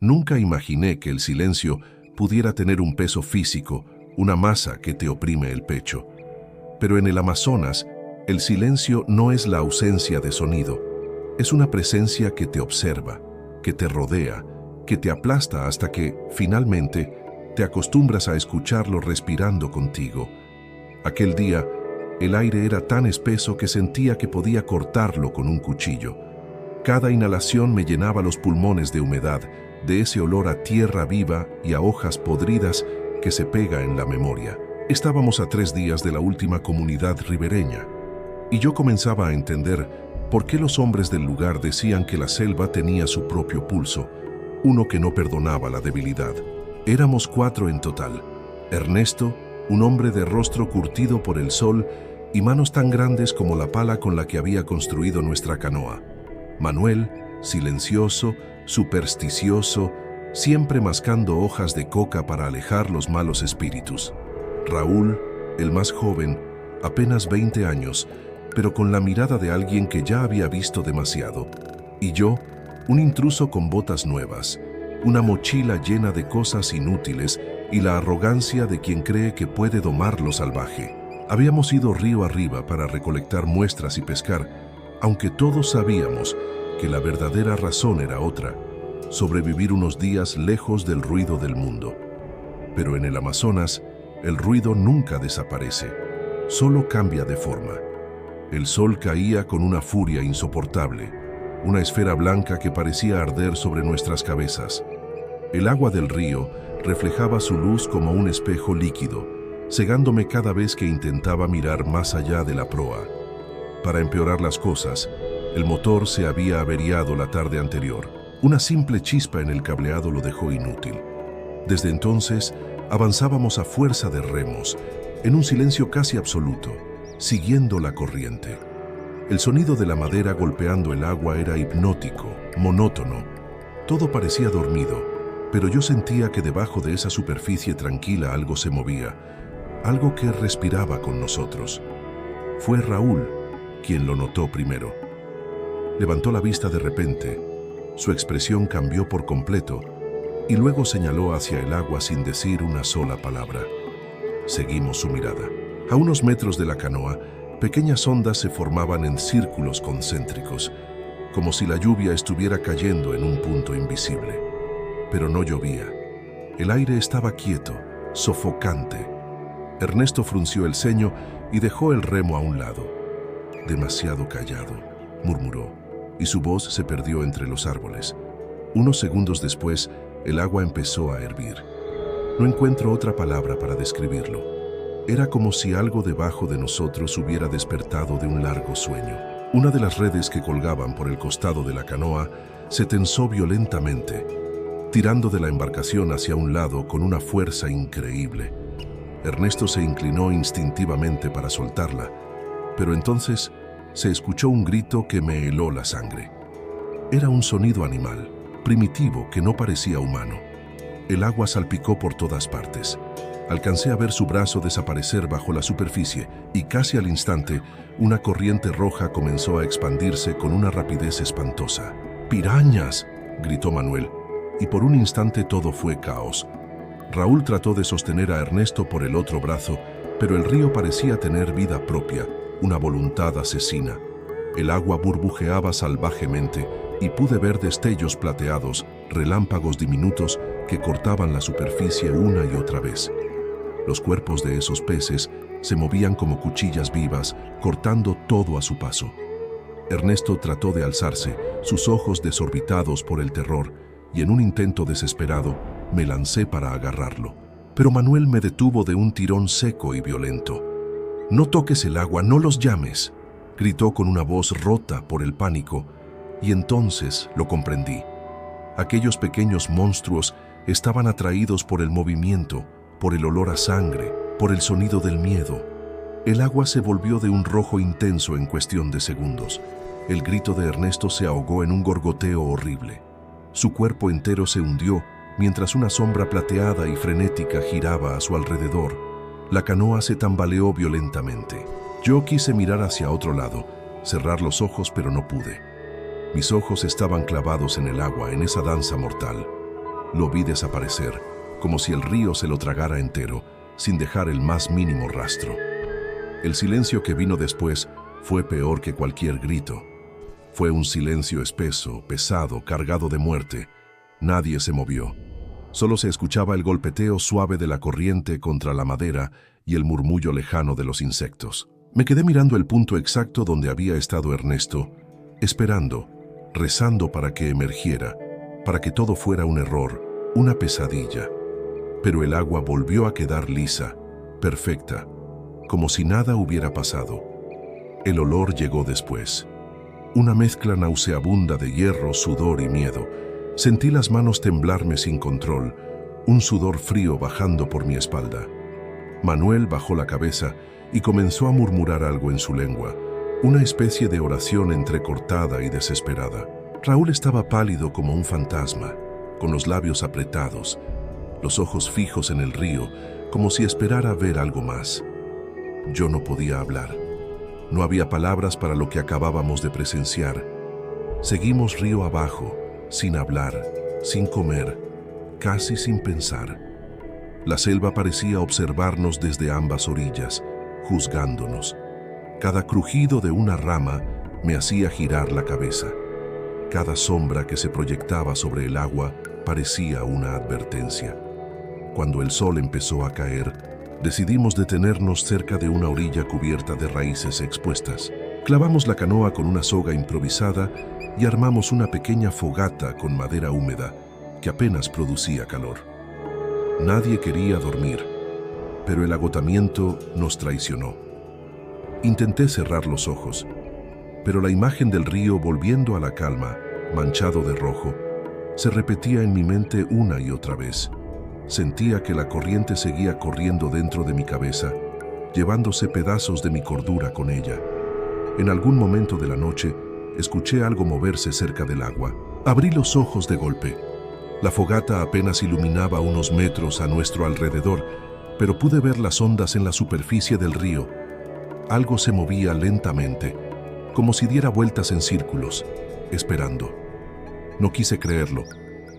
Nunca imaginé que el silencio pudiera tener un peso físico, una masa que te oprime el pecho. Pero en el Amazonas, el silencio no es la ausencia de sonido, es una presencia que te observa, que te rodea, que te aplasta hasta que, finalmente, te acostumbras a escucharlo respirando contigo. Aquel día, el aire era tan espeso que sentía que podía cortarlo con un cuchillo. Cada inhalación me llenaba los pulmones de humedad, de ese olor a tierra viva y a hojas podridas que se pega en la memoria. Estábamos a 3 días de la última comunidad ribereña, y yo comenzaba a entender por qué los hombres del lugar decían que la selva tenía su propio pulso, uno que no perdonaba la debilidad. Éramos 4 en total. Ernesto, un hombre de rostro curtido por el sol y manos tan grandes como la pala con la que había construido nuestra canoa. Manuel, silencioso, supersticioso, siempre mascando hojas de coca para alejar los malos espíritus. Raúl, el más joven, apenas 20 años, pero con la mirada de alguien que ya había visto demasiado. Y yo, un intruso con botas nuevas, una mochila llena de cosas inútiles y la arrogancia de quien cree que puede domar lo salvaje. Habíamos ido río arriba para recolectar muestras y pescar, aunque todos sabíamos que la verdadera razón era otra: sobrevivir unos días lejos del ruido del mundo. Pero en el Amazonas, el ruido nunca desaparece, solo cambia de forma. El sol caía con una furia insoportable, una esfera blanca que parecía arder sobre nuestras cabezas. El agua del río reflejaba su luz como un espejo líquido, cegándome cada vez que intentaba mirar más allá de la proa. Para empeorar las cosas, el motor se había averiado la tarde anterior. Una simple chispa en el cableado lo dejó inútil. Desde entonces, avanzábamos a fuerza de remos, en un silencio casi absoluto, siguiendo la corriente. El sonido de la madera golpeando el agua era hipnótico, monótono. Todo parecía dormido, pero yo sentía que debajo de esa superficie tranquila algo se movía, algo que respiraba con nosotros. Fue Raúl quien lo notó primero. Levantó la vista de repente, su expresión cambió por completo y luego señaló hacia el agua sin decir una sola palabra. Seguimos su mirada. A unos metros de la canoa, pequeñas ondas se formaban en círculos concéntricos, como si la lluvia estuviera cayendo en un punto invisible. Pero no llovía. El aire estaba quieto, sofocante. Ernesto frunció el ceño y dejó el remo a un lado. Demasiado callado, murmuró, y su voz se perdió entre los árboles. Unos segundos después, el agua empezó a hervir. No encuentro otra palabra para describirlo. Era como si algo debajo de nosotros hubiera despertado de un largo sueño. Una de las redes que colgaban por el costado de la canoa se tensó violentamente, tirando de la embarcación hacia un lado con una fuerza increíble. Ernesto se inclinó instintivamente para soltarla, pero entonces se escuchó un grito que me heló la sangre. Era un sonido animal, primitivo, que no parecía humano. El agua salpicó por todas partes. Alcancé a ver su brazo desaparecer bajo la superficie y casi al instante una corriente roja comenzó a expandirse con una rapidez espantosa. ¡Pirañas!, gritó Manuel, y por un instante todo fue caos. Raúl trató de sostener a Ernesto por el otro brazo, pero el río parecía tener vida propia, una voluntad asesina. El agua burbujeaba salvajemente y pude ver destellos plateados, relámpagos diminutos que cortaban la superficie una y otra vez. Los cuerpos de esos peces se movían como cuchillas vivas, cortando todo a su paso. Ernesto trató de alzarse, sus ojos desorbitados por el terror, y en un intento desesperado me lancé para agarrarlo. Pero Manuel me detuvo de un tirón seco y violento. «No toques el agua, no los llames», gritó con una voz rota por el pánico, y entonces lo comprendí. Aquellos pequeños monstruos estaban atraídos por el movimiento, por el olor a sangre, por el sonido del miedo. El agua se volvió de un rojo intenso en cuestión de segundos. El grito de Ernesto se ahogó en un gorgoteo horrible. Su cuerpo entero se hundió mientras una sombra plateada y frenética giraba a su alrededor. La canoa se tambaleó violentamente. Yo quise mirar hacia otro lado, cerrar los ojos, pero no pude. Mis ojos estaban clavados en el agua, en esa danza mortal. Lo vi desaparecer, como si el río se lo tragara entero, sin dejar el más mínimo rastro. El silencio que vino después fue peor que cualquier grito. Fue un silencio espeso, pesado, cargado de muerte. Nadie se movió. Solo se escuchaba el golpeteo suave de la corriente contra la madera y el murmullo lejano de los insectos. Me quedé mirando el punto exacto donde había estado Ernesto, esperando, rezando para que emergiera, para que todo fuera un error, una pesadilla. Pero el agua volvió a quedar lisa, perfecta, como si nada hubiera pasado. El olor llegó después. Una mezcla nauseabunda de hierro, sudor y miedo. Sentí las manos temblarme sin control, un sudor frío bajando por mi espalda. Manuel bajó la cabeza y comenzó a murmurar algo en su lengua, una especie de oración entrecortada y desesperada. Raúl estaba pálido como un fantasma, con los labios apretados, los ojos fijos en el río, como si esperara ver algo más. Yo no podía hablar. No había palabras para lo que acabábamos de presenciar. Seguimos río abajo, sin hablar, sin comer, casi sin pensar. La selva parecía observarnos desde ambas orillas, juzgándonos. Cada crujido de una rama me hacía girar la cabeza. Cada sombra que se proyectaba sobre el agua parecía una advertencia. Cuando el sol empezó a caer, decidimos detenernos cerca de una orilla cubierta de raíces expuestas. Clavamos la canoa con una soga improvisada y armamos una pequeña fogata con madera húmeda que apenas producía calor. Nadie quería dormir, pero el agotamiento nos traicionó. Intenté cerrar los ojos, pero la imagen del río volviendo a la calma, manchado de rojo, se repetía en mi mente una y otra vez. Sentía que la corriente seguía corriendo dentro de mi cabeza, llevándose pedazos de mi cordura con ella. En algún momento de la noche, escuché algo moverse cerca del agua. Abrí los ojos de golpe. La fogata apenas iluminaba unos metros a nuestro alrededor, pero pude ver las ondas en la superficie del río. Algo se movía lentamente, como si diera vueltas en círculos, esperando. No quise creerlo,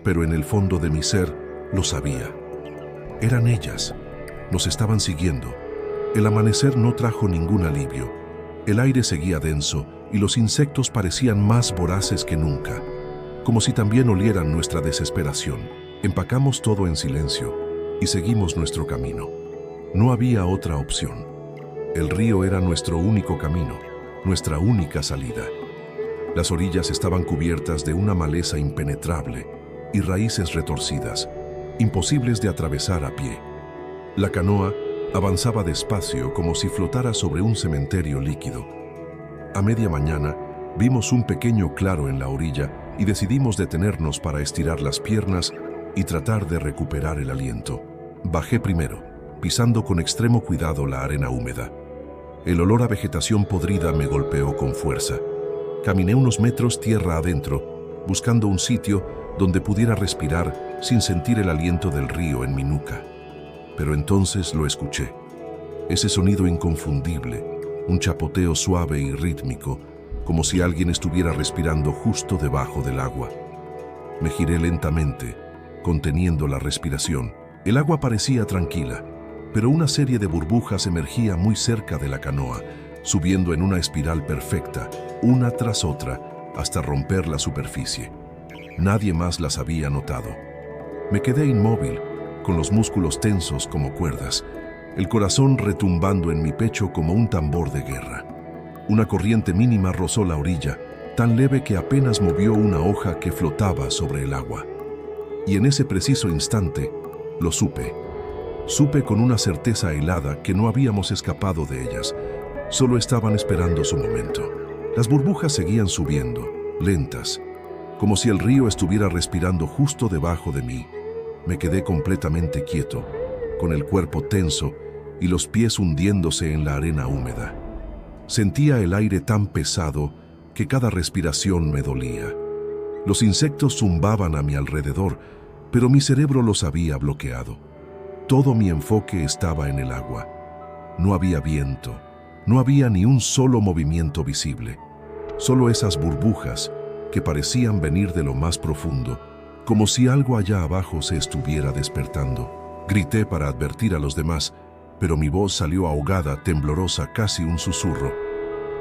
pero en el fondo de mi ser lo sabía. Eran ellas. Nos estaban siguiendo. El amanecer no trajo ningún alivio. El aire seguía denso y los insectos parecían más voraces que nunca, como si también olieran nuestra desesperación. Empacamos todo en silencio y seguimos nuestro camino. No había otra opción. El río era nuestro único camino, nuestra única salida. Las orillas estaban cubiertas de una maleza impenetrable y raíces retorcidas, imposibles de atravesar a pie. La canoa avanzaba despacio como si flotara sobre un cementerio líquido. A media mañana vimos un pequeño claro en la orilla y decidimos detenernos para estirar las piernas y tratar de recuperar el aliento. Bajé primero, pisando con extremo cuidado la arena húmeda. El olor a vegetación podrida me golpeó con fuerza. Caminé unos metros tierra adentro, buscando un sitio donde pudiera respirar sin sentir el aliento del río en mi nuca. Pero entonces lo escuché. Ese sonido inconfundible, un chapoteo suave y rítmico, como si alguien estuviera respirando justo debajo del agua. Me giré lentamente, conteniendo la respiración. El agua parecía tranquila, pero una serie de burbujas emergía muy cerca de la canoa, subiendo en una espiral perfecta, una tras otra, hasta romper la superficie. Nadie más las había notado. Me quedé inmóvil, con los músculos tensos como cuerdas, el corazón retumbando en mi pecho como un tambor de guerra. Una corriente mínima rozó la orilla, tan leve que apenas movió una hoja que flotaba sobre el agua. Y en ese preciso instante, lo supe. Supe con una certeza helada que no habíamos escapado de ellas, solo estaban esperando su momento. Las burbujas seguían subiendo, lentas, como si el río estuviera respirando justo debajo de mí. Me quedé completamente quieto, con el cuerpo tenso y los pies hundiéndose en la arena húmeda. Sentía el aire tan pesado que cada respiración me dolía. Los insectos zumbaban a mi alrededor, pero mi cerebro los había bloqueado. Todo mi enfoque estaba en el agua. No había viento, no había ni un solo movimiento visible. Solo esas burbujas que parecían venir de lo más profundo, como si algo allá abajo se estuviera despertando. Grité para advertir a los demás, pero mi voz salió ahogada, temblorosa, casi un susurro.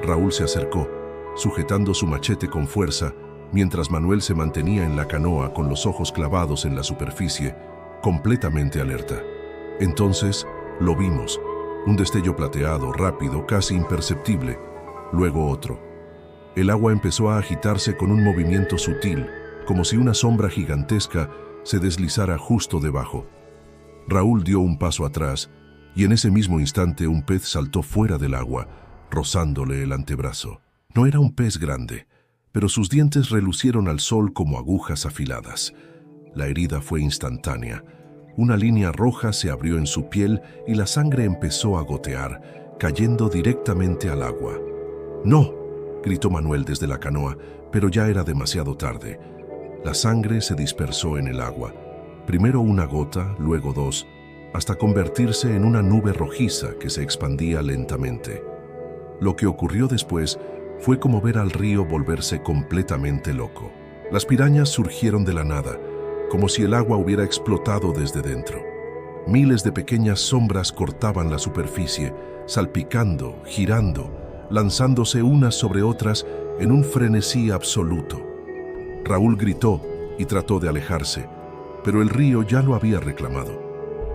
Raúl se acercó, sujetando su machete con fuerza, mientras Manuel se mantenía en la canoa con los ojos clavados en la superficie, completamente alerta. Entonces, lo vimos, un destello plateado, rápido, casi imperceptible, luego otro. El agua empezó a agitarse con un movimiento sutil, como si una sombra gigantesca se deslizara justo debajo. Raúl dio un paso atrás, y en ese mismo instante un pez saltó fuera del agua, rozándole el antebrazo. No era un pez grande, pero sus dientes relucieron al sol como agujas afiladas. La herida fue instantánea. Una línea roja se abrió en su piel y la sangre empezó a gotear, cayendo directamente al agua. ¡No!, gritó Manuel desde la canoa, pero ya era demasiado tarde. La sangre se dispersó en el agua. Primero una gota, luego dos, hasta convertirse en una nube rojiza que se expandía lentamente. Lo que ocurrió después fue como ver al río volverse completamente loco. Las pirañas surgieron de la nada, como si el agua hubiera explotado desde dentro. Miles de pequeñas sombras cortaban la superficie, salpicando, girando, lanzándose unas sobre otras en un frenesí absoluto. Raúl gritó y trató de alejarse, pero el río ya lo había reclamado.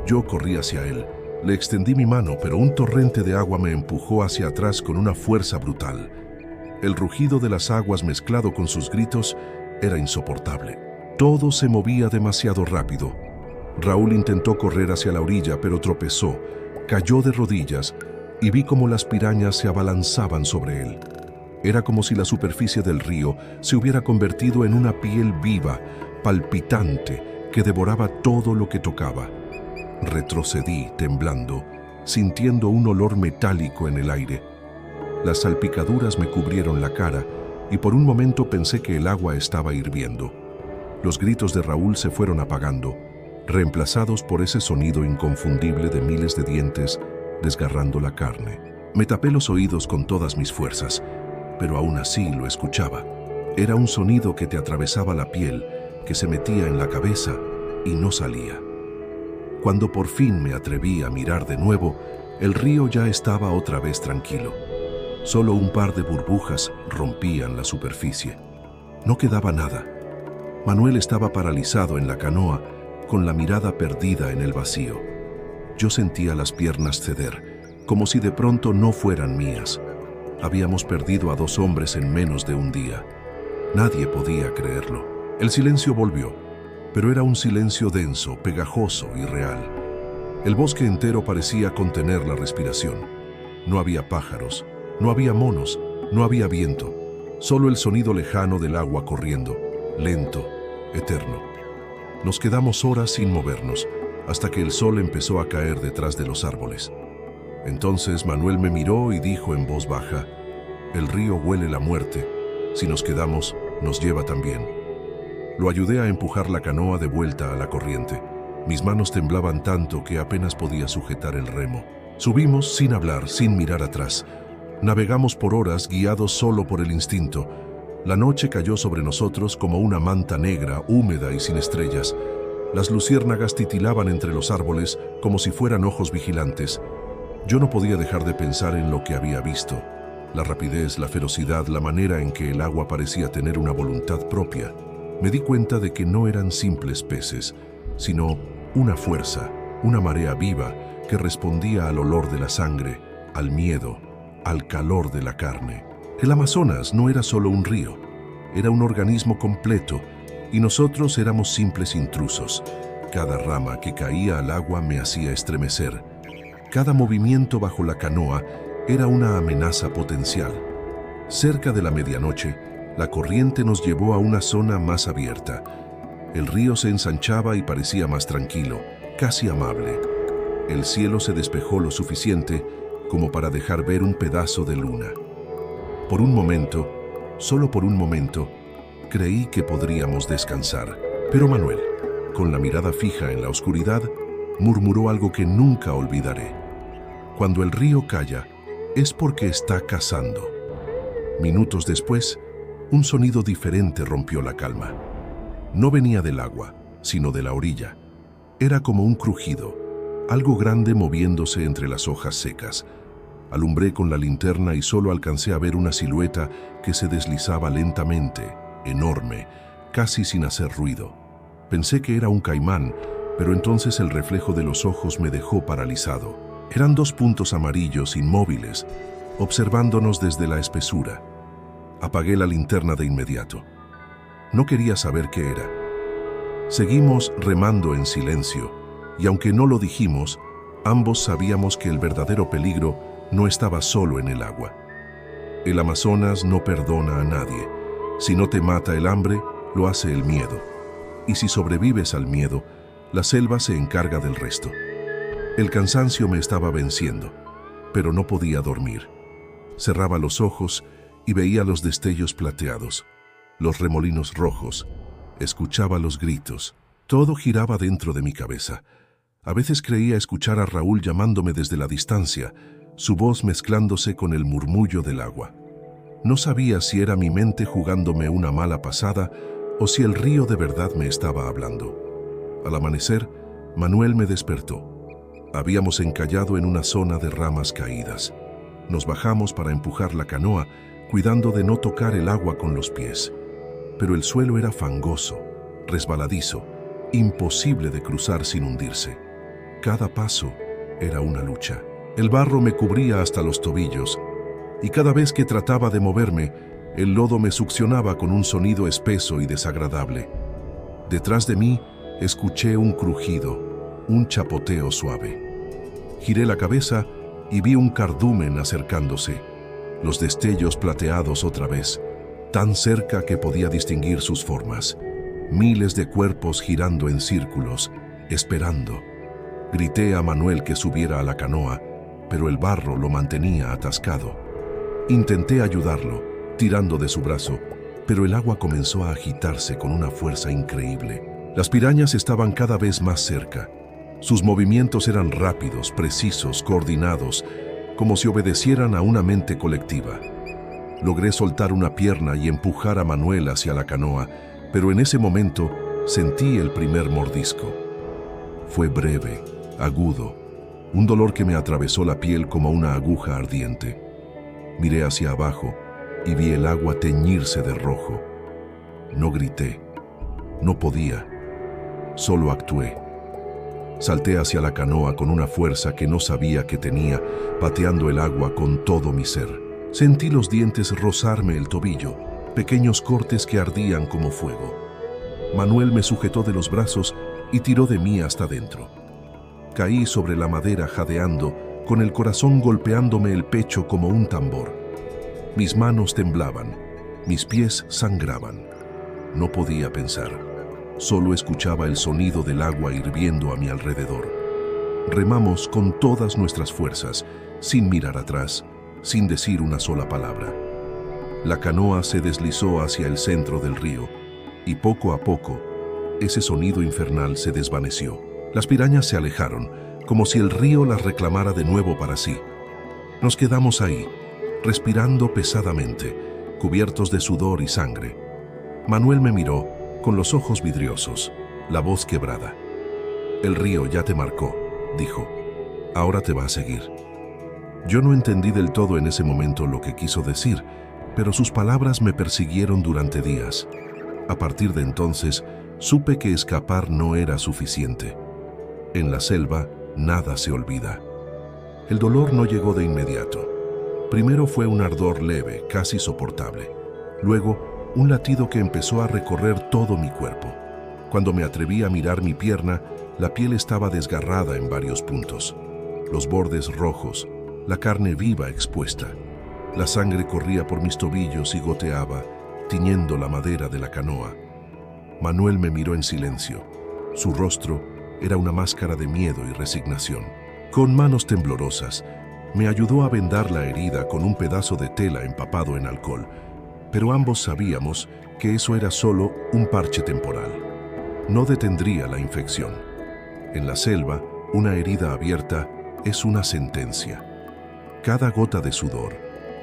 Yo corrí hacia él, le extendí mi mano, pero un torrente de agua me empujó hacia atrás con una fuerza brutal. El rugido de las aguas mezclado con sus gritos era insoportable. Todo se movía demasiado rápido. Raúl intentó correr hacia la orilla, pero tropezó, cayó de rodillas y vi cómo las pirañas se abalanzaban sobre él. Era como si la superficie del río se hubiera convertido en una piel viva, palpitante, que devoraba todo lo que tocaba. Retrocedí, temblando, sintiendo un olor metálico en el aire. Las salpicaduras me cubrieron la cara y por un momento pensé que el agua estaba hirviendo. Los gritos de Raúl se fueron apagando, reemplazados por ese sonido inconfundible de miles de dientes desgarrando la carne. Me tapé los oídos con todas mis fuerzas, pero aún así lo escuchaba. Era un sonido que te atravesaba la piel, que se metía en la cabeza y no salía. Cuando por fin me atreví a mirar de nuevo, el río ya estaba otra vez tranquilo. Solo un par de burbujas rompían la superficie. No quedaba nada. Manuel estaba paralizado en la canoa, con la mirada perdida en el vacío. Yo sentía las piernas ceder, como si de pronto no fueran mías. Habíamos perdido a 2 hombres en menos de un día. Nadie podía creerlo. El silencio volvió, pero era un silencio denso, pegajoso y real. El bosque entero parecía contener la respiración. No había pájaros, no había monos, no había viento, solo el sonido lejano del agua corriendo, lento, eterno. Nos quedamos horas sin movernos, hasta que el sol empezó a caer detrás de los árboles. Entonces Manuel me miró y dijo en voz baja: «El río huele la muerte. Si nos quedamos, nos lleva también». Lo ayudé a empujar la canoa de vuelta a la corriente. Mis manos temblaban tanto que apenas podía sujetar el remo. Subimos sin hablar, sin mirar atrás. Navegamos por horas, guiados solo por el instinto. La noche cayó sobre nosotros como una manta negra, húmeda y sin estrellas. Las luciérnagas titilaban entre los árboles como si fueran ojos vigilantes. Yo no podía dejar de pensar en lo que había visto. La rapidez, la ferocidad, la manera en que el agua parecía tener una voluntad propia. Me di cuenta de que no eran simples peces, sino una fuerza, una marea viva que respondía al olor de la sangre, al miedo, al calor de la carne. El Amazonas no era solo un río, era un organismo completo, y nosotros éramos simples intrusos. Cada rama que caía al agua me hacía estremecer. Cada movimiento bajo la canoa era una amenaza potencial. Cerca de la medianoche, la corriente nos llevó a una zona más abierta. El río se ensanchaba y parecía más tranquilo, casi amable. El cielo se despejó lo suficiente como para dejar ver un pedazo de luna. Por un momento, solo por un momento, creí que podríamos descansar. Pero Manuel, con la mirada fija en la oscuridad, murmuró algo que nunca olvidaré. Cuando el río calla, es porque está cazando. Minutos después, un sonido diferente rompió la calma. No venía del agua, sino de la orilla. Era como un crujido, algo grande moviéndose entre las hojas secas. Alumbré con la linterna y solo alcancé a ver una silueta que se deslizaba lentamente, enorme, casi sin hacer ruido. Pensé que era un caimán, pero entonces el reflejo de los ojos me dejó paralizado. Eran 2 puntos amarillos inmóviles, observándonos desde la espesura. Apagué la linterna de inmediato. No quería saber qué era. Seguimos remando en silencio, y aunque no lo dijimos, ambos sabíamos que el verdadero peligro no estaba solo en el agua. El Amazonas no perdona a nadie. Si no te mata el hambre, lo hace el miedo. Y si sobrevives al miedo, la selva se encarga del resto. El cansancio me estaba venciendo, pero no podía dormir. Cerraba los ojos y veía los destellos plateados, los remolinos rojos, escuchaba los gritos. Todo giraba dentro de mi cabeza. A veces creía escuchar a Raúl llamándome desde la distancia, su voz mezclándose con el murmullo del agua. No sabía si era mi mente jugándome una mala pasada o si el río de verdad me estaba hablando. Al amanecer, Manuel me despertó. Habíamos encallado en una zona de ramas caídas. Nos bajamos para empujar la canoa, cuidando de no tocar el agua con los pies. Pero el suelo era fangoso, resbaladizo, imposible de cruzar sin hundirse. Cada paso era una lucha. El barro me cubría hasta los tobillos, y cada vez que trataba de moverme, el lodo me succionaba con un sonido espeso y desagradable. Detrás de mí, escuché un crujido, un chapoteo suave. Giré la cabeza y vi un cardumen acercándose, los destellos plateados otra vez, tan cerca que podía distinguir sus formas. Miles de cuerpos girando en círculos, esperando. Grité a Manuel que subiera a la canoa, pero el barro lo mantenía atascado. Intenté ayudarlo, tirando de su brazo, pero el agua comenzó a agitarse con una fuerza increíble. Las pirañas estaban cada vez más cerca. Sus movimientos eran rápidos, precisos, coordinados, como si obedecieran a una mente colectiva. Logré soltar una pierna y empujar a Manuel hacia la canoa, pero en ese momento sentí el primer mordisco. Fue breve, agudo, un dolor que me atravesó la piel como una aguja ardiente. Miré hacia abajo y vi el agua teñirse de rojo. No grité, no podía, solo actué. Salté hacia la canoa con una fuerza que no sabía que tenía, pateando el agua con todo mi ser. Sentí los dientes rozarme el tobillo, pequeños cortes que ardían como fuego. Manuel me sujetó de los brazos y tiró de mí hasta dentro. Caí sobre la madera jadeando, con el corazón golpeándome el pecho como un tambor. Mis manos temblaban, mis pies sangraban. No podía pensar. Solo escuchaba el sonido del agua hirviendo a mi alrededor. Remamos con todas nuestras fuerzas, sin mirar atrás, sin decir una sola palabra. La canoa se deslizó hacia el centro del río, y poco a poco, ese sonido infernal se desvaneció. Las pirañas se alejaron, como si el río las reclamara de nuevo para sí. Nos quedamos ahí, respirando pesadamente, cubiertos de sudor y sangre. Manuel me miró, con los ojos vidriosos, la voz quebrada. «El río ya te marcó», dijo. «Ahora te va a seguir». Yo no entendí del todo en ese momento lo que quiso decir, pero sus palabras me persiguieron durante días. A partir de entonces, supe que escapar no era suficiente. En la selva, nada se olvida. El dolor no llegó de inmediato. Primero fue un ardor leve, casi soportable. Luego, un latido que empezó a recorrer todo mi cuerpo. Cuando me atreví a mirar mi pierna, la piel estaba desgarrada en varios puntos. Los bordes rojos, la carne viva expuesta. La sangre corría por mis tobillos y goteaba, tiñendo la madera de la canoa. Manuel me miró en silencio. Su rostro era una máscara de miedo y resignación. Con manos temblorosas, me ayudó a vendar la herida con un pedazo de tela empapado en alcohol, pero ambos sabíamos que eso era solo un parche temporal. No detendría la infección. En la selva, una herida abierta es una sentencia. Cada gota de sudor,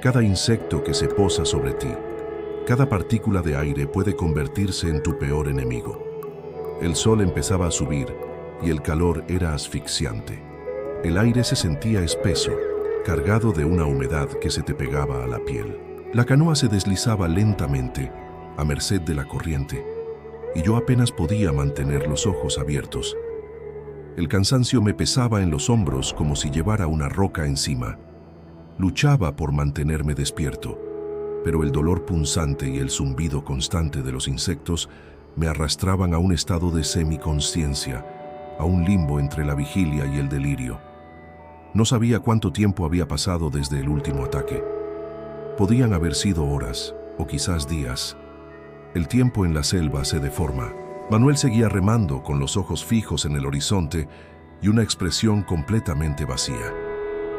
cada insecto que se posa sobre ti, Cada partícula de aire puede convertirse en tu peor enemigo. El sol empezaba a subir y el calor era asfixiante. El aire se sentía espeso, cargado de una humedad que se te pegaba a la piel. La canoa se deslizaba lentamente, a merced de la corriente, y yo apenas podía mantener los ojos abiertos. El cansancio me pesaba en los hombros como si llevara una roca encima. Luchaba por mantenerme despierto, pero el dolor punzante y el zumbido constante de los insectos me arrastraban a un estado de semiconsciencia, a un limbo entre la vigilia y el delirio. No sabía cuánto tiempo había pasado desde el último ataque. Podían haber sido horas, o quizás días. El tiempo en la selva se deforma. Manuel seguía remando con los ojos fijos en el horizonte y una expresión completamente vacía.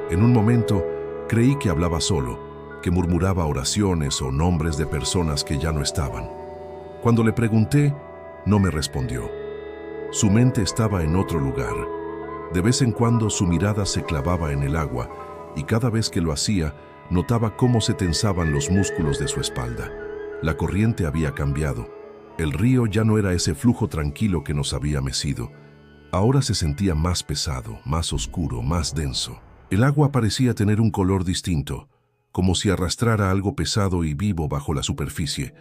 En un momento creí que hablaba solo, que murmuraba oraciones o nombres de personas que ya no estaban. Cuando le pregunté, no me respondió. Su mente estaba en otro lugar. De vez en cuando su mirada se clavaba en el agua y cada vez que lo hacía, notaba cómo se tensaban los músculos de su espalda. La corriente había cambiado. El río ya no era ese flujo tranquilo que nos había mecido. Ahora se sentía más pesado, más oscuro, más denso. El agua parecía tener un color distinto, como si arrastrara algo pesado y vivo bajo la superficie.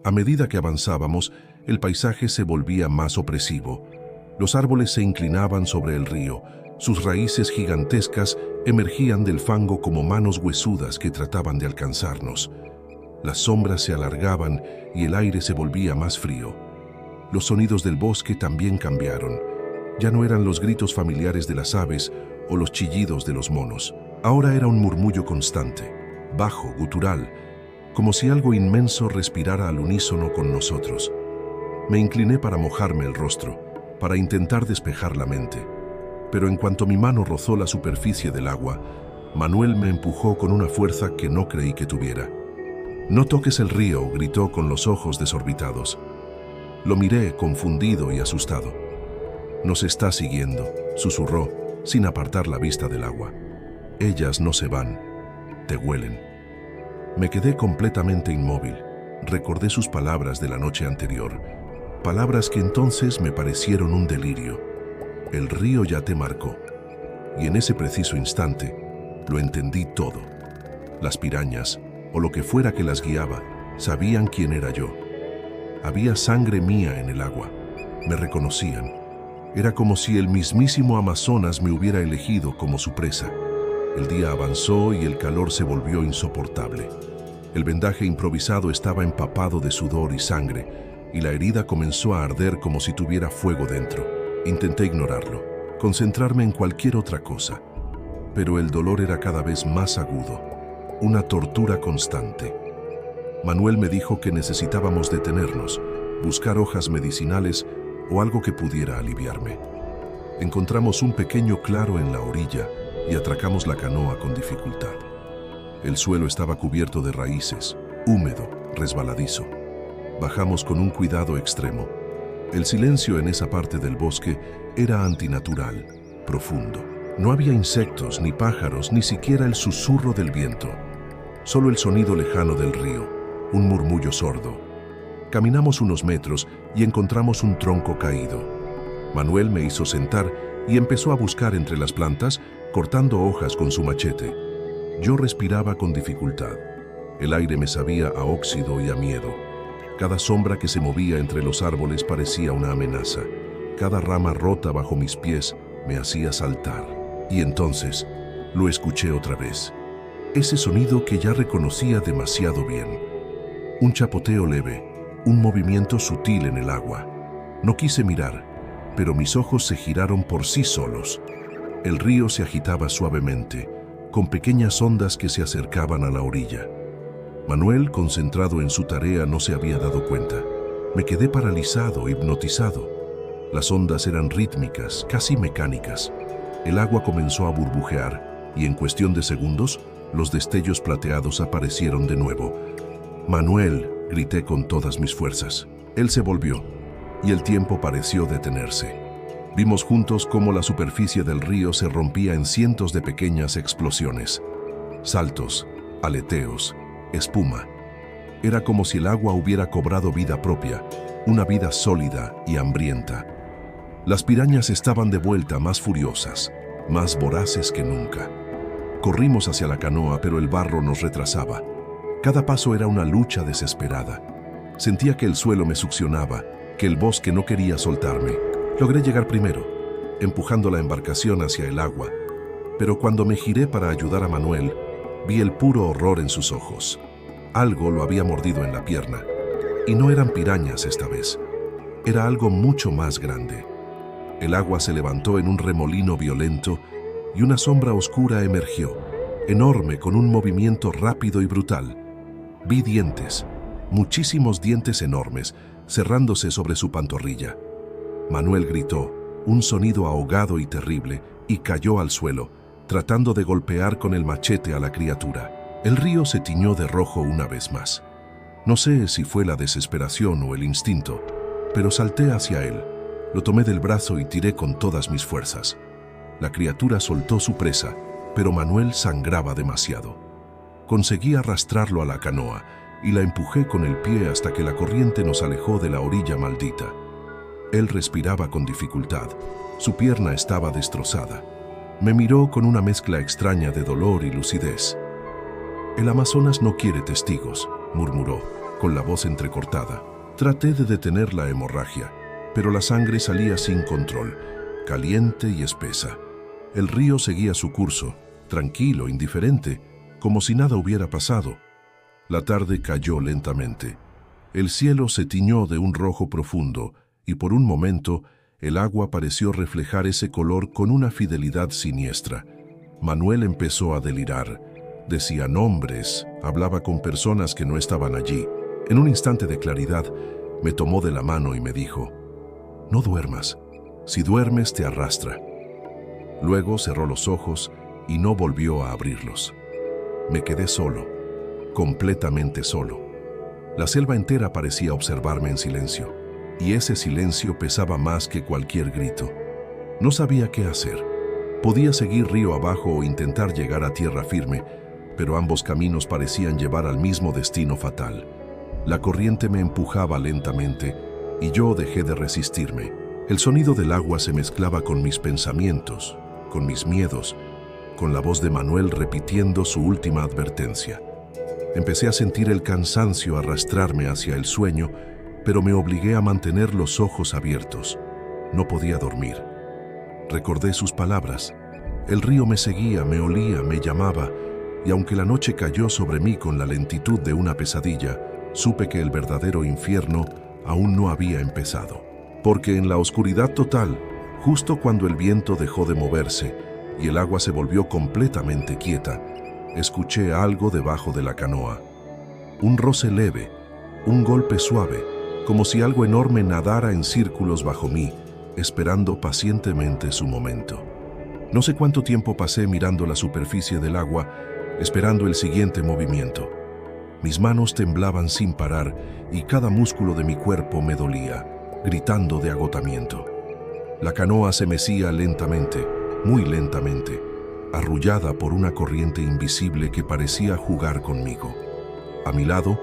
A medida que avanzábamos, el paisaje se volvía más opresivo. Los árboles se inclinaban sobre el río. Sus raíces gigantescas emergían del fango como manos huesudas que trataban de alcanzarnos. Las sombras se alargaban y el aire se volvía más frío. Los sonidos del bosque también cambiaron. Ya no eran los gritos familiares de las aves o los chillidos de los monos. Ahora era un murmullo constante, bajo, gutural, como si algo inmenso respirara al unísono con nosotros. Me incliné para mojarme el rostro, para intentar despejar la mente. Pero en cuanto mi mano rozó la superficie del agua, Manuel me empujó con una fuerza que no creí que tuviera. «No toques el río», gritó con los ojos desorbitados. Lo miré, confundido y asustado. «Nos está siguiendo», susurró, sin apartar la vista del agua. «Ellas no se van, te huelen». Me quedé completamente inmóvil. Recordé sus palabras de la noche anterior, palabras que entonces me parecieron un delirio. «El río ya te marcó». Y en ese preciso instante, lo entendí todo. Las pirañas, o lo que fuera que las guiaba, sabían quién era yo. Había sangre mía en el agua. Me reconocían. Era como si el mismísimo Amazonas me hubiera elegido como su presa. El día avanzó y el calor se volvió insoportable. El vendaje improvisado estaba empapado de sudor y sangre, y la herida comenzó a arder como si tuviera fuego dentro. Intenté ignorarlo, concentrarme en cualquier otra cosa, pero el dolor era cada vez más agudo. Una tortura constante. Manuel me dijo que necesitábamos detenernos, buscar hojas medicinales o algo que pudiera aliviarme. Encontramos un pequeño claro en la orilla y atracamos la canoa con dificultad. El suelo estaba cubierto de raíces, húmedo, resbaladizo. Bajamos con un cuidado extremo. El silencio en esa parte del bosque era antinatural, profundo. No había insectos, ni pájaros, ni siquiera el susurro del viento. Solo el sonido lejano del río, un murmullo sordo. Caminamos unos metros y encontramos un tronco caído. Manuel me hizo sentar y empezó a buscar entre las plantas, cortando hojas con su machete. Yo respiraba con dificultad. El aire me sabía a óxido y a miedo. Cada sombra que se movía entre los árboles parecía una amenaza. Cada rama rota bajo mis pies me hacía saltar. Y entonces lo escuché otra vez. Ese sonido que ya reconocía demasiado bien. Un chapoteo leve, un movimiento sutil en el agua. No quise mirar, pero mis ojos se giraron por sí solos. El río se agitaba suavemente, con pequeñas ondas que se acercaban a la orilla. Manuel, concentrado en su tarea, no se había dado cuenta. Me quedé paralizado, hipnotizado. Las ondas eran rítmicas, casi mecánicas. El agua comenzó a burbujear y en cuestión de segundos, los destellos plateados aparecieron de nuevo. «Manuel», grité con todas mis fuerzas. Él se volvió y el tiempo pareció detenerse. Vimos juntos cómo la superficie del río se rompía en cientos de pequeñas explosiones. Saltos, aleteos, espuma. Era como si el agua hubiera cobrado vida propia, una vida sólida y hambrienta. Las pirañas estaban de vuelta, más furiosas, más voraces que nunca. Corrimos hacia la canoa, pero el barro nos retrasaba. Cada paso era una lucha desesperada. Sentía que el suelo me succionaba, que el bosque no quería soltarme. Logré llegar primero, empujando la embarcación hacia el agua, pero cuando me giré para ayudar a Manuel, vi el puro horror en sus ojos. Algo lo había mordido en la pierna, y no eran pirañas esta vez. Era algo mucho más grande. El agua se levantó en un remolino violento y una sombra oscura emergió, enorme, con un movimiento rápido y brutal. Vi dientes, muchísimos dientes enormes, cerrándose sobre su pantorrilla. Manuel gritó, un sonido ahogado y terrible, y cayó al suelo, tratando de golpear con el machete a la criatura. El río se tiñó de rojo una vez más. No sé si fue la desesperación o el instinto, pero salté hacia él. Lo tomé del brazo y tiré con todas mis fuerzas. La criatura soltó su presa, pero Manuel sangraba demasiado. Conseguí arrastrarlo a la canoa y la empujé con el pie hasta que la corriente nos alejó de la orilla maldita. Él respiraba con dificultad. Su pierna estaba destrozada. Me miró con una mezcla extraña de dolor y lucidez. «El Amazonas no quiere testigos», murmuró, con la voz entrecortada. Traté de detener la hemorragia, pero la sangre salía sin control, caliente y espesa. El río seguía su curso, tranquilo, indiferente, como si nada hubiera pasado. La tarde cayó lentamente. El cielo se tiñó de un rojo profundo y por un momento el agua pareció reflejar ese color con una fidelidad siniestra. Manuel empezó a delirar. Decía nombres, hablaba con personas que no estaban allí. En un instante de claridad, me tomó de la mano y me dijo, «No duermas. Si duermes, te arrastra». Luego cerró los ojos y no volvió a abrirlos. Me quedé solo, completamente solo. La selva entera parecía observarme en silencio, y ese silencio pesaba más que cualquier grito. No sabía qué hacer. Podía seguir río abajo o intentar llegar a tierra firme, pero ambos caminos parecían llevar al mismo destino fatal. La corriente me empujaba lentamente, y yo dejé de resistirme. El sonido del agua se mezclaba con mis pensamientos, con mis miedos, con la voz de Manuel repitiendo su última advertencia. Empecé a sentir el cansancio arrastrarme hacia el sueño, pero me obligué a mantener los ojos abiertos. No podía dormir. Recordé sus palabras. El río me seguía, me olía, me llamaba, y aunque la noche cayó sobre mí con la lentitud de una pesadilla, supe que el verdadero infierno aún no había empezado. Porque en la oscuridad total, justo cuando el viento dejó de moverse y el agua se volvió completamente quieta, escuché algo debajo de la canoa. Un roce leve, un golpe suave, como si algo enorme nadara en círculos bajo mí, esperando pacientemente su momento. No sé cuánto tiempo pasé mirando la superficie del agua, esperando el siguiente movimiento. Mis manos temblaban sin parar y cada músculo de mi cuerpo me dolía, gritando de agotamiento. La canoa se mecía lentamente, muy lentamente, arrullada por una corriente invisible que parecía jugar conmigo. A mi lado,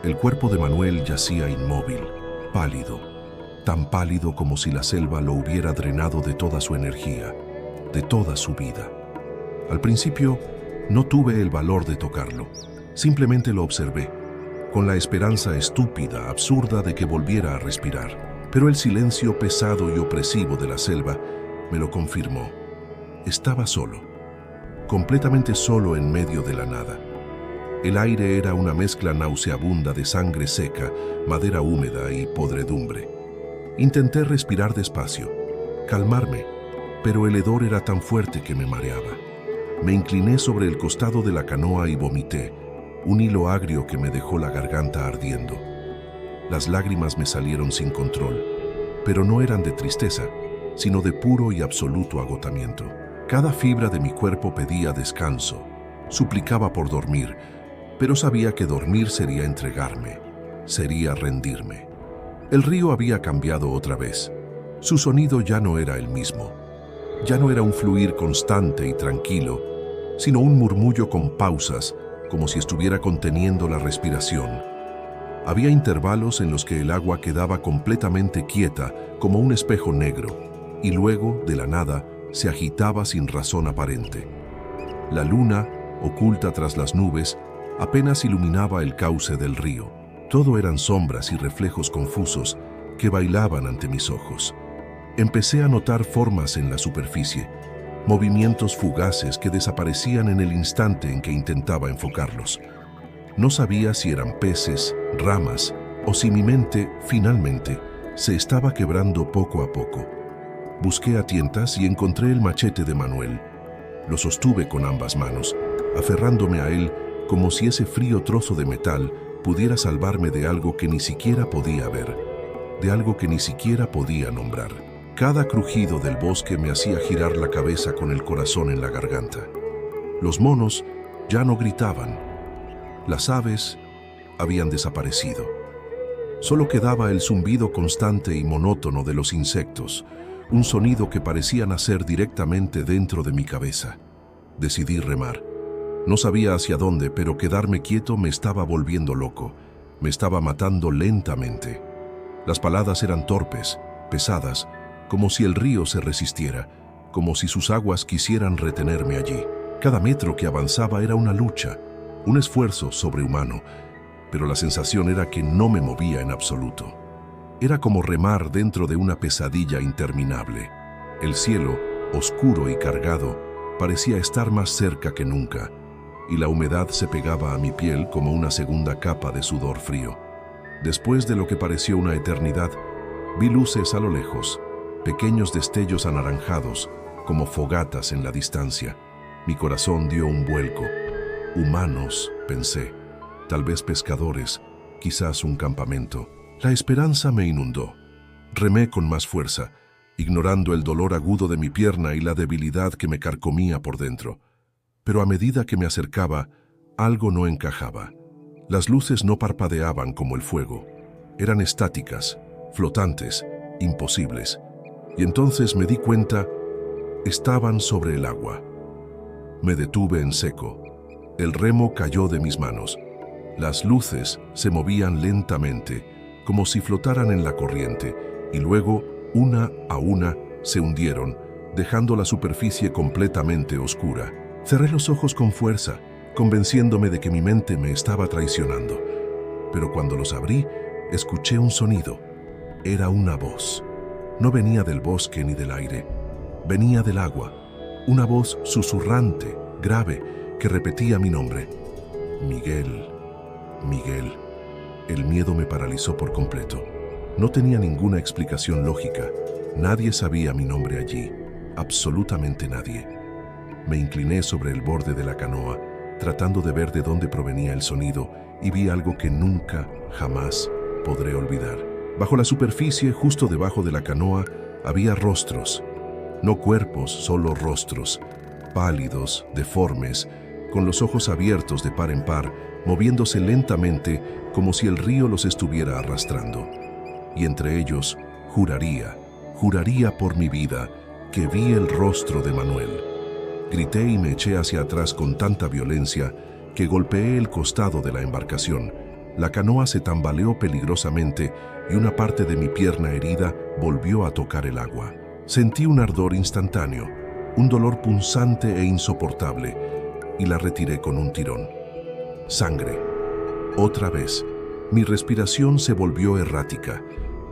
el cuerpo de Manuel yacía inmóvil, pálido, tan pálido como si la selva lo hubiera drenado de toda su energía, de toda su vida. Al principio, no tuve el valor de tocarlo, simplemente lo observé, con la esperanza estúpida, absurda de que volviera a respirar. Pero el silencio pesado y opresivo de la selva me lo confirmó. Estaba solo, completamente solo en medio de la nada. El aire era una mezcla nauseabunda de sangre seca, madera húmeda y podredumbre. Intenté respirar despacio, calmarme, pero el hedor era tan fuerte que me mareaba. Me incliné sobre el costado de la canoa y vomité, un hilo agrio que me dejó la garganta ardiendo. Las lágrimas me salieron sin control, pero no eran de tristeza, sino de puro y absoluto agotamiento. Cada fibra de mi cuerpo pedía descanso, suplicaba por dormir, pero sabía que dormir sería entregarme, sería rendirme. El río había cambiado otra vez. Su sonido ya no era el mismo. Ya no era un fluir constante y tranquilo, sino un murmullo con pausas, como si estuviera conteniendo la respiración. Había intervalos en los que el agua quedaba completamente quieta, como un espejo negro, y luego, de la nada, se agitaba sin razón aparente. La luna, oculta tras las nubes, apenas iluminaba el cauce del río. Todo eran sombras y reflejos confusos que bailaban ante mis ojos. Empecé a notar formas en la superficie, movimientos fugaces que desaparecían en el instante en que intentaba enfocarlos. No sabía si eran peces, ramas, o si mi mente, finalmente, se estaba quebrando poco a poco. Busqué a tientas y encontré el machete de Manuel. Lo sostuve con ambas manos, aferrándome a él como si ese frío trozo de metal pudiera salvarme de algo que ni siquiera podía ver, de algo que ni siquiera podía nombrar. Cada crujido del bosque me hacía girar la cabeza con el corazón en la garganta. Los monos ya no gritaban. Las aves habían desaparecido. Solo quedaba el zumbido constante y monótono de los insectos, un sonido que parecía nacer directamente dentro de mi cabeza. Decidí remar. No sabía hacia dónde, pero quedarme quieto me estaba volviendo loco. Me estaba matando lentamente. Las paladas eran torpes, pesadas, como si el río se resistiera, como si sus aguas quisieran retenerme allí. Cada metro que avanzaba era una lucha, un esfuerzo sobrehumano, pero la sensación era que no me movía en absoluto. Era como remar dentro de una pesadilla interminable. El cielo, oscuro y cargado, parecía estar más cerca que nunca, y la humedad se pegaba a mi piel como una segunda capa de sudor frío. Después de lo que pareció una eternidad, vi luces a lo lejos, pequeños destellos anaranjados, como fogatas en la distancia. Mi corazón dio un vuelco. Humanos, pensé, tal vez pescadores, quizás un campamento. La esperanza me inundó. Remé con más fuerza, ignorando el dolor agudo de mi pierna y la debilidad que me carcomía por dentro. Pero a medida que me acercaba, algo no encajaba. Las luces no parpadeaban como el fuego. Eran estáticas, flotantes, imposibles. Y entonces me di cuenta, estaban sobre el agua. Me detuve en seco. El remo cayó de mis manos. Las luces se movían lentamente, como si flotaran en la corriente, y luego, una a una, se hundieron, dejando la superficie completamente oscura. Cerré los ojos con fuerza, convenciéndome de que mi mente me estaba traicionando. Pero cuando los abrí, escuché un sonido. Era una voz. No venía del bosque ni del aire. Venía del agua. Una voz susurrante, grave, que repetía mi nombre. Miguel, Miguel. El miedo me paralizó por completo. No tenía ninguna explicación lógica. Nadie sabía mi nombre allí. Absolutamente nadie. Me incliné sobre el borde de la canoa, tratando de ver de dónde provenía el sonido, y vi algo que nunca, jamás, podré olvidar. Bajo la superficie, justo debajo de la canoa, había rostros. No cuerpos, solo rostros, pálidos, deformes, con los ojos abiertos de par en par, moviéndose lentamente como si el río los estuviera arrastrando. Y entre ellos, juraría por mi vida, que vi el rostro de Manuel. Grité y me eché hacia atrás con tanta violencia que golpeé el costado de la embarcación. La canoa se tambaleó peligrosamente y una parte de mi pierna herida volvió a tocar el agua. Sentí un ardor instantáneo, un dolor punzante e insoportable, y la retiré con un tirón. Sangre. Otra vez. Mi respiración se volvió errática.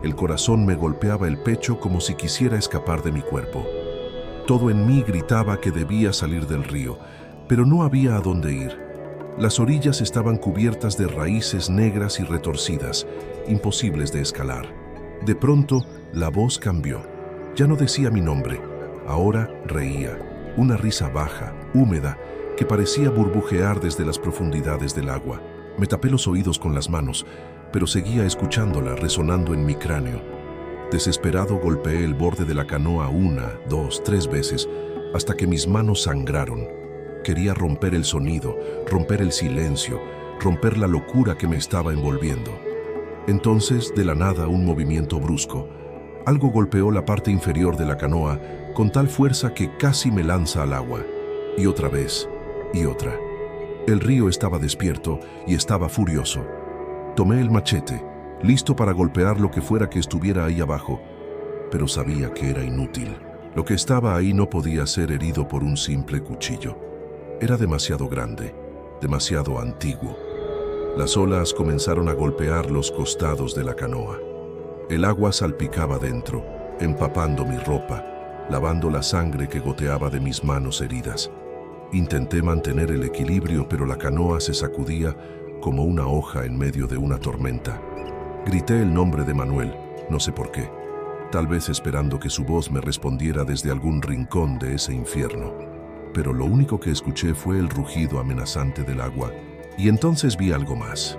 El corazón me golpeaba el pecho como si quisiera escapar de mi cuerpo. Todo en mí gritaba que debía salir del río, pero no había a dónde ir. Las orillas estaban cubiertas de raíces negras y retorcidas, imposibles de escalar. De pronto, la voz cambió. Ya no decía mi nombre. Ahora reía. Una risa baja, húmeda, que parecía burbujear desde las profundidades del agua. Me tapé los oídos con las manos, pero seguía escuchándola resonando en mi cráneo. Desesperado golpeé el borde de la canoa 1, 2, 3 veces, hasta que mis manos sangraron. Quería romper el sonido, romper el silencio, romper la locura que me estaba envolviendo. Entonces, de la nada, un movimiento brusco. Algo golpeó la parte inferior de la canoa con tal fuerza que casi me lanza al agua. Y otra vez, y otra. El río estaba despierto y estaba furioso. Tomé el machete, listo para golpear lo que fuera que estuviera ahí abajo, pero sabía que era inútil. Lo que estaba ahí no podía ser herido por un simple cuchillo. Era demasiado grande, demasiado antiguo. Las olas comenzaron a golpear los costados de la canoa. El agua salpicaba dentro, empapando mi ropa, lavando la sangre que goteaba de mis manos heridas. Intenté mantener el equilibrio, pero la canoa se sacudía como una hoja en medio de una tormenta. Grité el nombre de Manuel, no sé por qué, tal vez esperando que su voz me respondiera desde algún rincón de ese infierno. Pero lo único que escuché fue el rugido amenazante del agua, y entonces vi algo más.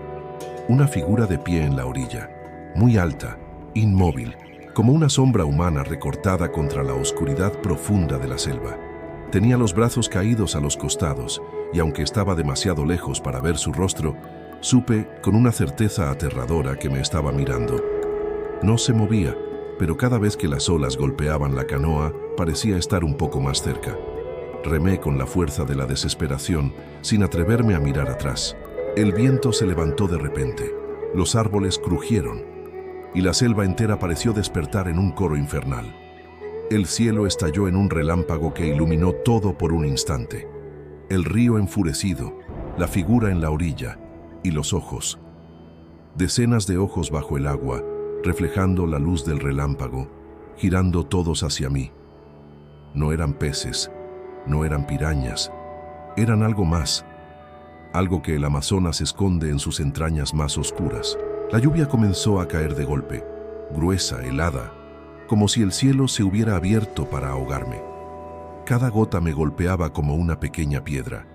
Una figura de pie en la orilla, muy alta, inmóvil, como una sombra humana recortada contra la oscuridad profunda de la selva. Tenía los brazos caídos a los costados, y aunque estaba demasiado lejos para ver su rostro, supe con una certeza aterradora que me estaba mirando. No se movía, pero cada vez que las olas golpeaban la canoa, parecía estar un poco más cerca. Remé con la fuerza de la desesperación, sin atreverme a mirar atrás. El viento se levantó de repente, los árboles crujieron, y la selva entera pareció despertar en un coro infernal. El cielo estalló en un relámpago que iluminó todo por un instante. El río enfurecido, la figura en la orilla y los ojos. Decenas de ojos bajo el agua, reflejando la luz del relámpago, girando todos hacia mí. No eran peces, no eran pirañas, eran algo más, algo que el Amazonas esconde en sus entrañas más oscuras. La lluvia comenzó a caer de golpe, gruesa, helada, como si el cielo se hubiera abierto para ahogarme. Cada gota me golpeaba como una pequeña piedra.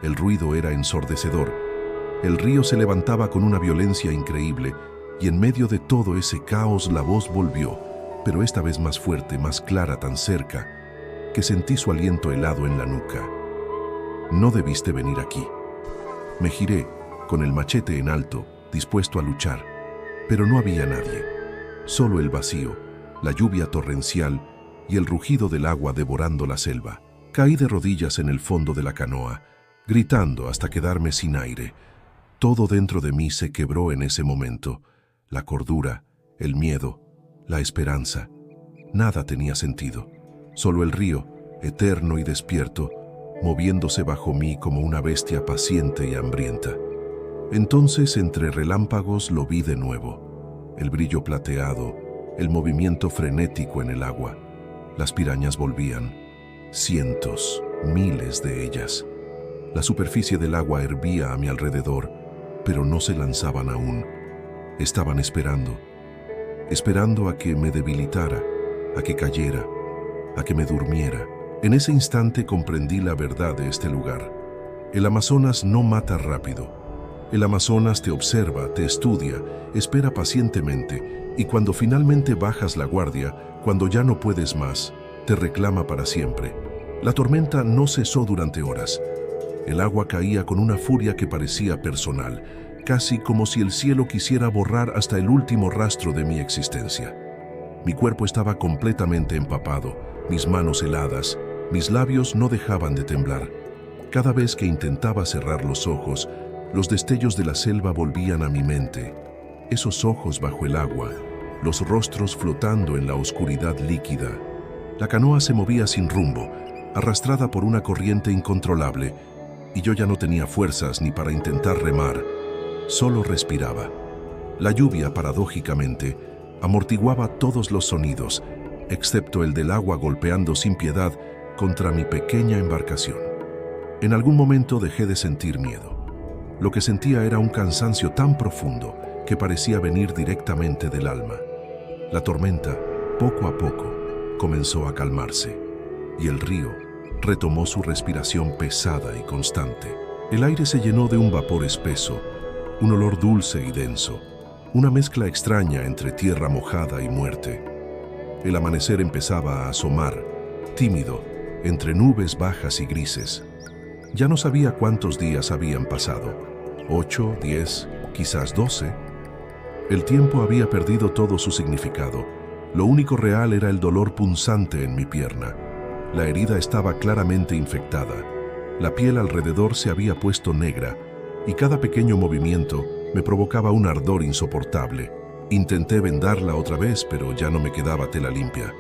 El ruido era ensordecedor. El río se levantaba con una violencia increíble, y en medio de todo ese caos la voz volvió, pero esta vez más fuerte, más clara, tan cerca, que sentí su aliento helado en la nuca. No debiste venir aquí. Me giré, con el machete en alto, dispuesto a luchar, pero no había nadie. Solo el vacío, la lluvia torrencial y el rugido del agua devorando la selva. Caí de rodillas en el fondo de la canoa, gritando hasta quedarme sin aire. Todo dentro de mí se quebró en ese momento. La cordura, el miedo, la esperanza. Nada tenía sentido. Solo el río, eterno y despierto, moviéndose bajo mí como una bestia paciente y hambrienta. Entonces, entre relámpagos, lo vi de nuevo. El brillo plateado, el movimiento frenético en el agua. Las pirañas volvían. Cientos, miles de ellas. La superficie del agua hervía a mi alrededor, pero no se lanzaban aún. Estaban esperando a que me debilitara, a que cayera, a que me durmiera. En ese instante comprendí la verdad de este lugar. El Amazonas no mata rápido. El Amazonas te observa, te estudia, espera pacientemente, y cuando finalmente bajas la guardia, cuando ya no puedes más, te reclama para siempre. La tormenta no cesó durante horas. El agua caía con una furia que parecía personal, casi como si el cielo quisiera borrar hasta el último rastro de mi existencia. Mi cuerpo estaba completamente empapado, mis manos heladas, mis labios no dejaban de temblar. Cada vez que intentaba cerrar los ojos, los destellos de la selva volvían a mi mente. Esos ojos bajo el agua, los rostros flotando en la oscuridad líquida. La canoa se movía sin rumbo, arrastrada por una corriente incontrolable, y yo ya no tenía fuerzas ni para intentar remar, solo respiraba. La lluvia, paradójicamente, amortiguaba todos los sonidos, excepto el del agua golpeando sin piedad contra mi pequeña embarcación. En algún momento dejé de sentir miedo. Lo que sentía era un cansancio tan profundo que parecía venir directamente del alma. La tormenta, poco a poco, comenzó a calmarse, y el río retomó su respiración pesada y constante. El aire se llenó de un vapor espeso, un olor dulce y denso, una mezcla extraña entre tierra mojada y muerte. El amanecer empezaba a asomar, tímido, entre nubes bajas y grises. Ya no sabía cuántos días habían pasado, 8, 10, quizás 12. El tiempo había perdido todo su significado. Lo único real era el dolor punzante en mi pierna. La herida estaba claramente infectada. La piel alrededor se había puesto negra, y cada pequeño movimiento Me provocaba un ardor insoportable. Intenté vendarla otra vez, pero ya no me quedaba tela limpia.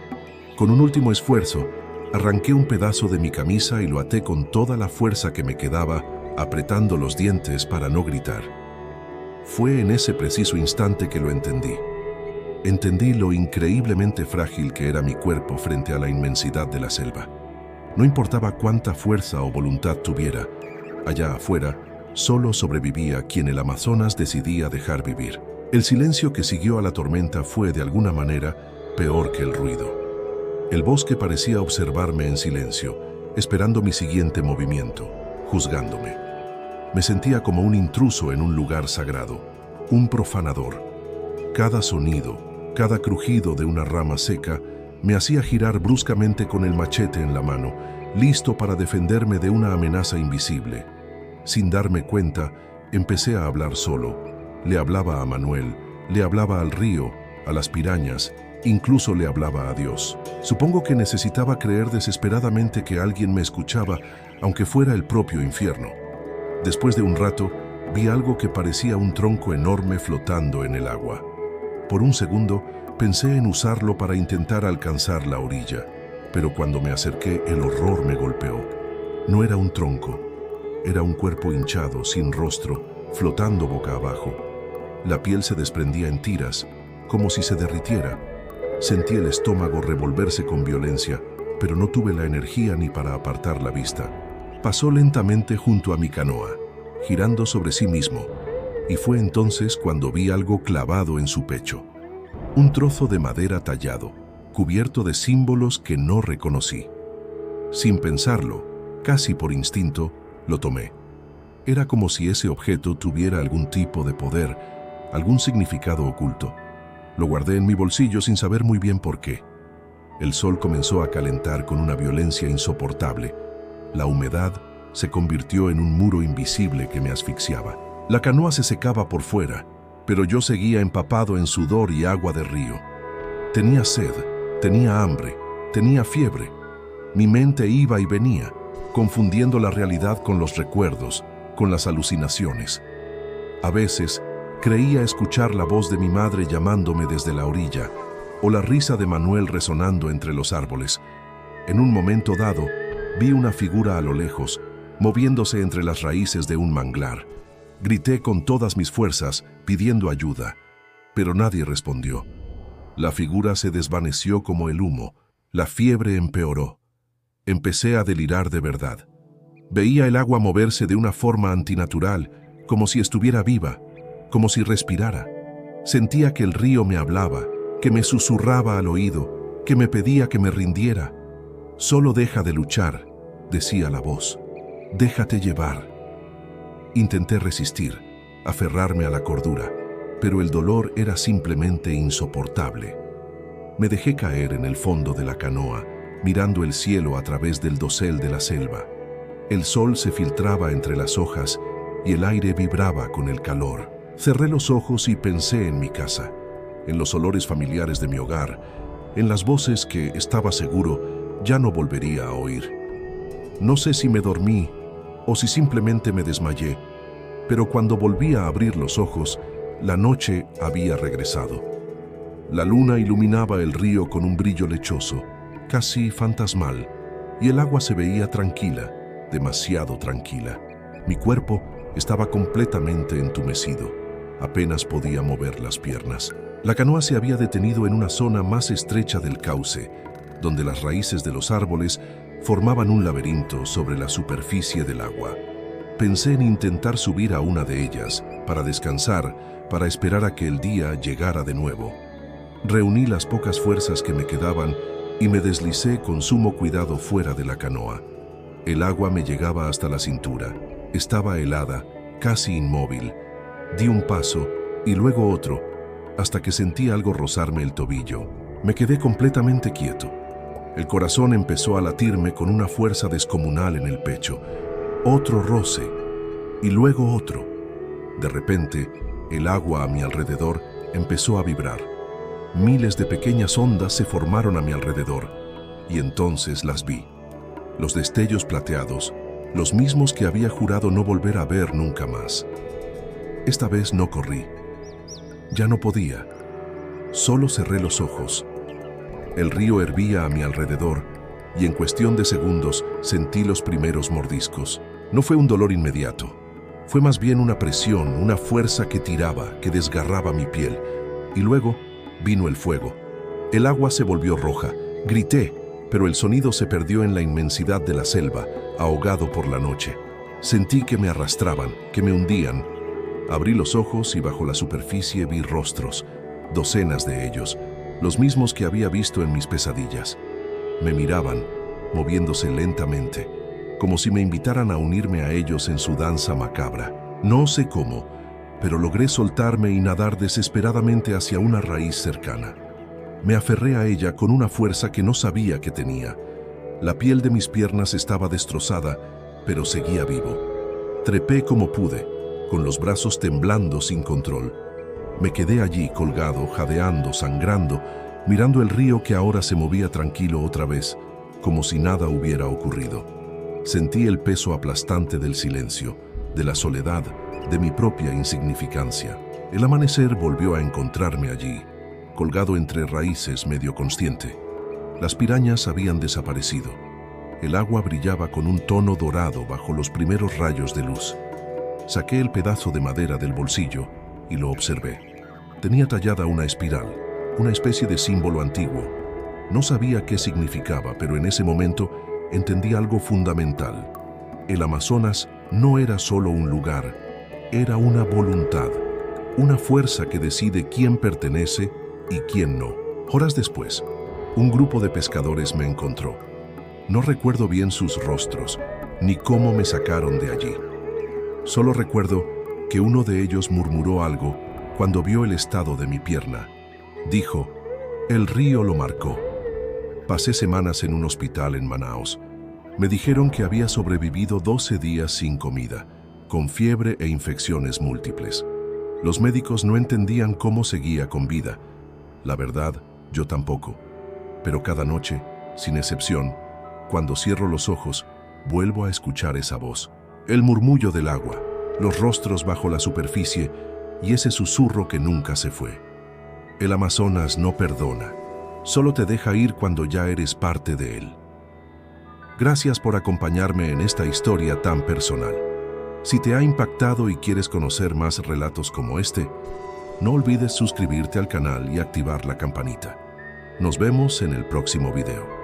Con un último esfuerzo, arranqué un pedazo de mi camisa y lo até con toda la fuerza que me quedaba, apretando los dientes para no gritar. Fue en ese preciso instante que lo entendí. Entendí lo increíblemente frágil que era mi cuerpo frente a la inmensidad de la selva. No importaba cuánta fuerza o voluntad tuviera, allá afuera solo sobrevivía quien el Amazonas decidía dejar vivir. El silencio que siguió a la tormenta fue, de alguna manera, peor que el ruido. El bosque parecía observarme en silencio, esperando mi siguiente movimiento, juzgándome. Me sentía como un intruso en un lugar sagrado, un profanador. Cada sonido, cada crujido de una rama seca me hacía girar bruscamente con el machete en la mano, listo para defenderme de una amenaza invisible. Sin darme cuenta, empecé a hablar solo. Le hablaba a Manuel, le hablaba al río, a las pirañas, incluso le hablaba a Dios. Supongo que necesitaba creer desesperadamente que alguien me escuchaba, aunque fuera el propio infierno. Después de un rato, vi algo que parecía un tronco enorme flotando en el agua. Por un segundo, pensé en usarlo para intentar alcanzar la orilla, pero cuando me acerqué, el horror me golpeó. No era un tronco, era un cuerpo hinchado, sin rostro, flotando boca abajo. La piel se desprendía en tiras, como si se derritiera. Sentí el estómago revolverse con violencia, pero no tuve la energía ni para apartar la vista. Pasó lentamente junto a mi canoa, girando sobre sí mismo, y fue entonces cuando vi algo clavado en su pecho. Un trozo de madera tallado, cubierto de símbolos que no reconocí. Sin pensarlo, casi por instinto, lo tomé. Era como si ese objeto tuviera algún tipo de poder, algún significado oculto. Lo guardé en mi bolsillo sin saber muy bien por qué. El sol comenzó a calentar con una violencia insoportable. La humedad se convirtió en un muro invisible que me asfixiaba. La canoa se secaba por fuera, pero yo seguía empapado en sudor y agua de río. Tenía sed, tenía hambre, tenía fiebre. Mi mente iba y venía, confundiendo la realidad con los recuerdos, con las alucinaciones. A veces, creía escuchar la voz de mi madre llamándome desde la orilla, o la risa de Manuel resonando entre los árboles. En un momento dado, vi una figura a lo lejos, moviéndose entre las raíces de un manglar. Grité con todas mis fuerzas, pidiendo ayuda, pero nadie respondió. La figura se desvaneció como el humo, la fiebre empeoró. Empecé a delirar de verdad. Veía el agua moverse de una forma antinatural, como si estuviera viva, como si respirara. Sentía que el río me hablaba, que me susurraba al oído, que me pedía que me rindiera. «Solo deja de luchar», decía la voz. «Déjate llevar». Intenté resistir, aferrarme a la cordura, pero el dolor era simplemente insoportable. Me dejé caer en el fondo de la canoa, mirando el cielo a través del dosel de la selva. El sol se filtraba entre las hojas y el aire vibraba con el calor. Cerré los ojos y pensé en mi casa, en los olores familiares de mi hogar, en las voces que, estaba seguro, ya no volvería a oír. No sé si me dormí o si simplemente me desmayé, pero cuando volví a abrir los ojos, la noche había regresado. La luna iluminaba el río con un brillo lechoso, casi fantasmal, y el agua se veía tranquila, demasiado tranquila. Mi cuerpo estaba completamente entumecido. Apenas podía mover las piernas. La canoa se había detenido en una zona más estrecha del cauce, donde las raíces de los árboles formaban un laberinto sobre la superficie del agua. Pensé en intentar subir a una de ellas, para descansar, para esperar a que el día llegara de nuevo. Reuní las pocas fuerzas que me quedaban y me deslicé con sumo cuidado fuera de la canoa. El agua me llegaba hasta la cintura. Estaba helada, casi inmóvil. Di un paso y luego otro, hasta que sentí algo rozarme el tobillo. Me quedé completamente quieto. El corazón empezó a latirme con una fuerza descomunal en el pecho. Otro roce, y luego otro. De repente, el agua a mi alrededor empezó a vibrar. Miles de pequeñas ondas se formaron a mi alrededor, y entonces las vi. Los destellos plateados, los mismos que había jurado no volver a ver nunca más. Esta vez no corrí. Ya no podía. Solo cerré los ojos. El río hervía a mi alrededor y en cuestión de segundos sentí los primeros mordiscos. No fue un dolor inmediato. Fue más bien una presión, una fuerza que tiraba, que desgarraba mi piel. Y luego vino el fuego. El agua se volvió roja. Grité, pero el sonido se perdió en la inmensidad de la selva, ahogado por la noche. Sentí que me arrastraban, que me hundían. Abrí los ojos y bajo la superficie vi rostros, docenas de ellos, los mismos que había visto en mis pesadillas. Me miraban, moviéndose lentamente, como si me invitaran a unirme a ellos en su danza macabra. No sé cómo, pero logré soltarme y nadar desesperadamente hacia una raíz cercana. Me aferré a ella con una fuerza que no sabía que tenía. La piel de mis piernas estaba destrozada, pero seguía vivo. Trepé como pude, con los brazos temblando sin control. Me quedé allí colgado, jadeando, sangrando, mirando el río que ahora se movía tranquilo otra vez, como si nada hubiera ocurrido. Sentí el peso aplastante del silencio, de la soledad, de mi propia insignificancia. El amanecer volvió a encontrarme allí, colgado entre raíces medio consciente. Las pirañas habían desaparecido. El agua brillaba con un tono dorado bajo los primeros rayos de luz. Saqué el pedazo de madera del bolsillo y lo observé. Tenía tallada una espiral, una especie de símbolo antiguo. No sabía qué significaba, pero en ese momento entendí algo fundamental. El Amazonas no era solo un lugar, era una voluntad, una fuerza que decide quién pertenece y quién no. Horas después, un grupo de pescadores me encontró. No recuerdo bien sus rostros, ni cómo me sacaron de allí. Solo recuerdo que uno de ellos murmuró algo cuando vio el estado de mi pierna. Dijo, el río lo marcó. Pasé semanas en un hospital en Manaos. Me dijeron que había sobrevivido 12 días sin comida, con fiebre e infecciones múltiples. Los médicos no entendían cómo seguía con vida. La verdad, yo tampoco. Pero cada noche, sin excepción, cuando cierro los ojos, vuelvo a escuchar esa voz. El murmullo del agua, los rostros bajo la superficie y ese susurro que nunca se fue. El Amazonas no perdona, solo te deja ir cuando ya eres parte de él. Gracias por acompañarme en esta historia tan personal. Si te ha impactado y quieres conocer más relatos como este, no olvides suscribirte al canal y activar la campanita. Nos vemos en el próximo video.